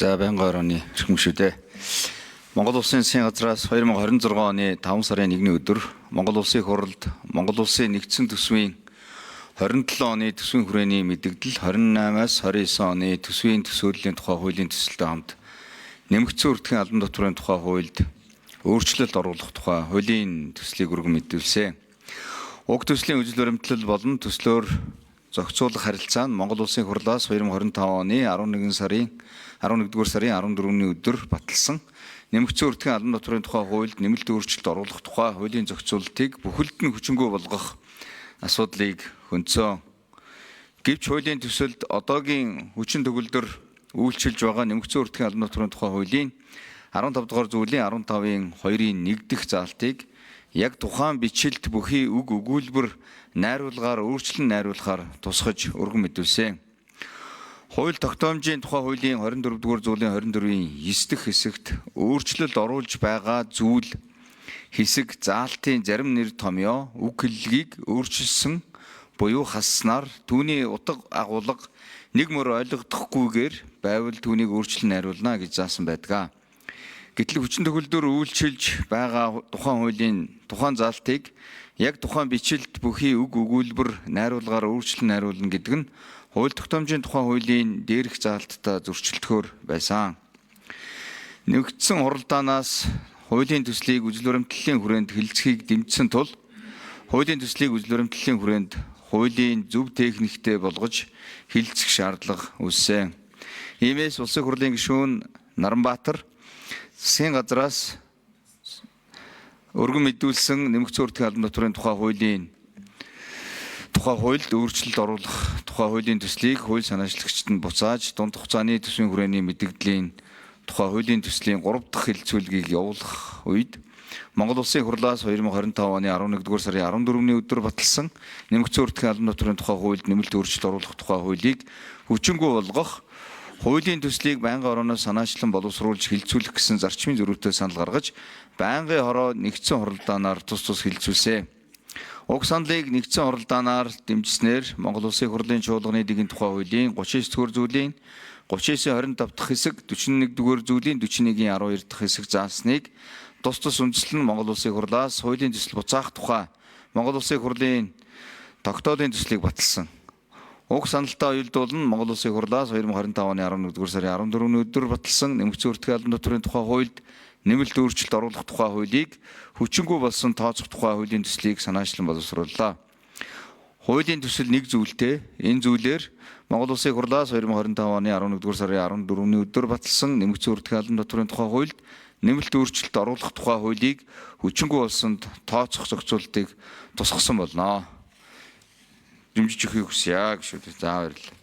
За байнгын орооны эрхэмшүүдээ Монгол Улсын засгийн газраас 2026 оны 5 сарын 1-ний өдөр Монгол Улсын хурлд Монгол Улсын нэгдсэн төсвийн 27 оны төсвийн хүрээний мэдэгдэл 28-аас 29 оны төсвийн төсөөллийн тухай хуулийн төсөлтэй хамт нэмэгдсэн үрдэхийн албан татварын тухай хуульд өөрчлөлт оруулах тухай хуулийн төслийг өргөн мэдүүлсэн. Уг төслийн үжил баримтлал болон төслөөр зохицуулах харилцаа нь Монгол Улсын хурлаас 2025 оны 11-р сарын 14-ний өдөр баталсан нэмэгдсэн үрдэхийн албан татварын тухай хуульд нэмэлт өөрчлөлт оруулах тухай хуулийн зохицуултыг бүхэлд нь хүчингү болгох асуудлыг хөнцөө. Гэвч хуулийн төсөлд одоогийн хүчин төгөлдөр үйлчилж байгаа нэмэгдсэн үрдэхийн албан татварын тухай хуулийн 15 дугаар зүйлийн 15-ын 2-ын 1 дэх заалтыг яг тухайн бичлэлт бүхий үг өгүүлбэр найруулгаар өөрчлөн найруулахаар тусгаж өргөн мэдүүлсэн. Хууль тогтоомжийн тухай хуулийн 24 дугаар зүйлийн 24-ийн 9 дэх хэсэгт өөрчлөлт оруулж байгаа зүйл хэсэг заалтын зарим нэр томьёо үг хэллэгийг өөрчилсөн буюу хасснаар түүний утга агуулга нэг мөр ойлгохдохгүйгээр байвал түүнийг өөрчлөн найруулна гэж заасан байдаг. Гэтэл хүчин төгөлдөр үйлчилж байгаа тухайн хуулийн тухайн заалтыг яг тухайн бичлэлт бүхий үг өгүүлбэр найруулгаар өөрчлөн найруулна гэдэг нь хууль тогтоомжийн тухай хуулийн дээрх заалттай зөрчилдөхөөр байсан. Нэгдсэн хуралдаанаас хуулийн төслийг үжил баримтлалын хүрээнд хэлэлцэхийг дэмжсэн тул хуулийн төслийг үжил баримтлалын хүрээнд хуулийн зөв техниктэй болгож хэлэлцэх шаардлага үүссэн. Иймээс Улсын хурлын гишүүн Наранбаатар засгийн газраас өргөн мэдүүлсэн нэмэгдсэн үрдэхийн албан татварын тухай хуульд өөрчлөлт оруулах тухай хуулийн төслийг хууль санаачлагчид нь буцааж дунд хугацааны төсвийн хүрээний мэдэгдлийн тухай хуулийн төслийн 3 дахь хэлэлцүүлгийг явуулах үед Монгол Улсын хурлаас 2025 оны 11-р сарын 14-ний өдөр баталсан нэмэгдсэн үрдэхийн албан татварын тухай хуульд нэмэлт өөрчлөлт оруулах тухай хуулийг хүчингү болгох хуулийн төслийг байнгын орооноос санаачлан боловсруулж хэлэлцүүлэх гэсэн зарчмын зөрүүтэй санал гаргаж байнгын хороо нэгдсэн хуралдаанаар тус хэлэлцүүлсэн. Уг саналыг нэгдсэн хуралдаанаар дэмжснээр Монгол Улсын хурлын чуулганы дэгийн тухай хуулийн 39-р зүйлийн 39-25 дахь хэсэг 41-р зүйлийн 41-ийн 12 дахь хэсэг заасныг тус үндэслэн Монгол Улсын хурлаас хуулийн төсөл буцаах тухай Монгол Улсын хурлын тогтоолын төслийг баталсан. Уг саналтай уялдуулан Монгол Улсын хурлаас 2025 оны 11-р сарын 14-ний өдөр баталсан нэмэгдсэн үрдэхийн албан татварын тухай хуульд нэмэлт өөрчлөлт оруулах тухай хуулийг хүчингү болсон тооцох тухай хуулийн төслийг санаачлан боловсрууллаа. Хуулийн төсөл нэг зүйлтэй энэ зүйлээр Монгол Улсын хурлаас 2025 оны 11-р сарын 14-ний өдөр баталсан нэмэгдсэн үрдэхийн албан татварын тухай хуульд нэмэлт өөрчлөлт оруулах тухай хуулийг хүчингү болсон тооцох зохицуултыг тусгасан болно. Дэмжиж өгөхийг хүсье гэж үү. За баярлалаа.